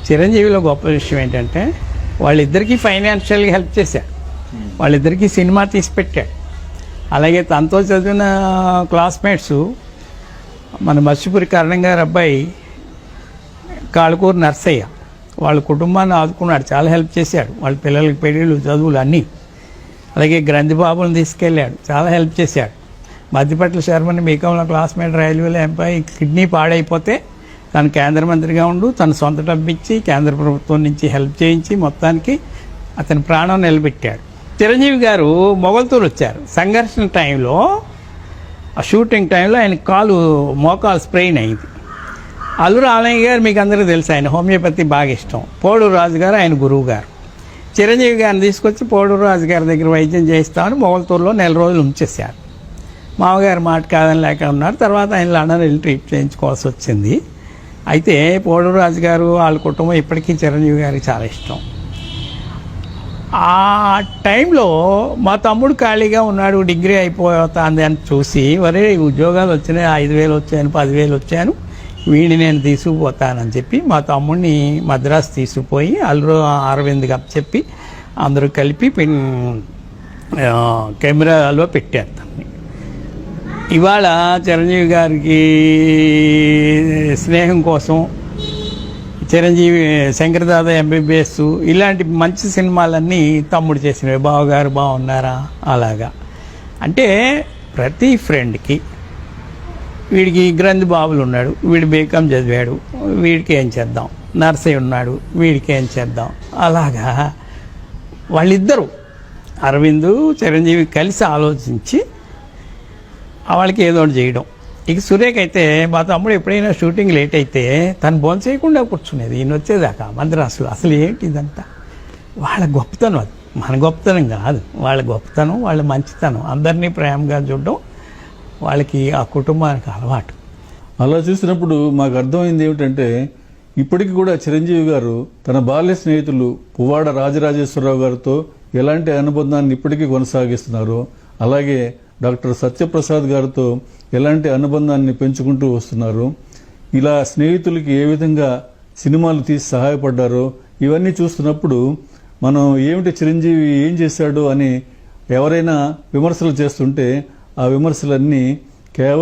చిరంజీవిలో గొప్ప విషయం ఏంటంటే వాళ్ళిద్దరికీ ఫైనాన్షియల్గా హెల్ప్ చేశాడు, వాళ్ళిద్దరికీ సినిమా తీసి పెట్టాడు. అలాగే తనతో చదివిన క్లాస్మేట్స్ మన మత్స్యపురి కరణం గారి అబ్బాయి కాళకూరు నర్సయ్య వాళ్ళ కుటుంబాన్ని ఆదుకున్నాడు, చాలా హెల్ప్ చేశాడు, వాళ్ళ పిల్లలకి పెళ్ళిళ్ళు చదువులు అన్నీ. అలాగే గ్రంథిబాబుని తీసుకెళ్ళాడు, చాలా హెల్ప్ చేశాడు. మధ్యపట్ల శర్మని బీకాంలో క్లాస్మేట్ రైల్వేలో ఎంపై కిడ్నీ పాడైపోతే తను కేంద్ర మంత్రిగా ఉండు తన సొంత డబ్బు ఇచ్చి కేంద్ర ప్రభుత్వం నుంచి హెల్ప్ చేయించి మొత్తానికి అతని ప్రాణం నిలబెట్టాడు. చిరంజీవి గారు మొగల్తూరు వచ్చారు. సంఘర్షణ టైంలో, ఆ షూటింగ్ టైంలో ఆయన మోకాలు స్ప్రెయిన్ అయింది. అల్లూరి ఆలయ్య గారు మీకు అందరికీ తెలుసు, ఆయన హోమియోపతి బాగా ఇష్టం. పోడూరు రాజు గారు ఆయన గురువు గారు. చిరంజీవి గారిని తీసుకొచ్చి పోడూరు రాజు గారి దగ్గర వైద్యం చేయిస్తామని మొగల్తూరులో 4 రోజులు ఉంచేశారు. మామగారు మాట కాదని లేక ఉన్నారు. తర్వాత ఆయన లండన్ వెళ్ళి ట్రీట్ చేయించుకోవాల్సి వచ్చింది. అయితే పోడూరు రాజు గారు వాళ్ళ కుటుంబం ఇప్పటికీ చిరంజీవి గారికి చాలా ఇష్టం. ఆ టైంలో మా తమ్ముడు ఖాళీగా ఉన్నాడు, డిగ్రీ అయిపోతుంది అని చూసి, వరే ఉద్యోగాలు వచ్చినాయి, 5,000 వచ్చాను, 10,000 వచ్చాను, వీడిని నేను తీసుకుపోతానని చెప్పి మా తమ్ముడిని మద్రాసు తీసుకుపోయి అల్లూరి అరవింద్కి చెప్పి అందరూ కలిపి కెమెరాలో పెట్టారు తనని. ఇవాళ చిరంజీవి గారికి స్నేహం కోసం చిరంజీవి శంకరదాద ఎంబీబీఎస్ ఇలాంటి మంచి సినిమాలన్నీ తమ్ముడు చేసినవి. బావగారు బాగున్నారా అలాగా. అంటే ప్రతి ఫ్రెండ్కి వీడికి గ్రంథి బాబులు ఉన్నాడు, వీడు బీకాం చదివాడు, వీడికి ఏం చేద్దాం, నర్సయ్య ఉన్నాడు, వీడికి ఏం చేద్దాం, అలాగా వాళ్ళిద్దరూ అరవింద్ చిరంజీవి కలిసి ఆలోచించి వాళ్ళకి ఏదో ఒకటి చేయడం. ఇక సురేఖ అయితే మా తమ్ముడు ఎప్పుడైనా షూటింగ్ లేట్ అయితే తను భోజనం చేయకుండా కూర్చునేది ఈయన వచ్చేదాకా మద్రాసులో. అసలు ఏంటి ఇదంతా వాళ్ళ గొప్పతనం, అది మన గొప్పతనం కాదు, వాళ్ళ గొప్పతనం, వాళ్ళ మంచితనం, అందరినీ ప్రేమగా చూడడం వాళ్ళకి ఆ కుటుంబానికి అలవాటు. అలా చూసినప్పుడు మాకు అర్థమైంది ఏమిటంటే, ఇప్పటికి కూడా చిరంజీవి గారు తన బాల్య స్నేహితులు పువ్వాడ రాజరాజేశ్వరరావు గారితో ఎలాంటి అనుబంధాన్ని ఇప్పటికీ కొనసాగిస్తున్నారు, అలాగే డాక్టర్ సత్యప్రసాద్ గారితో ఎలాంటి అనుబంధాన్ని పెంచుకుంటూ వస్తున్నారు, ఇలా స్నేహితులకి ఏ విధంగా సినిమాలు తీసి సహాయపడ్డారో ఇవన్నీ చూస్తున్నప్పుడు మనం ఏమిటి చిరంజీవి ఏం చేశాడు అని ఎవరైనా విమర్శలు చేస్తుంటే ఆ విమర్శలన్నీ కేవలం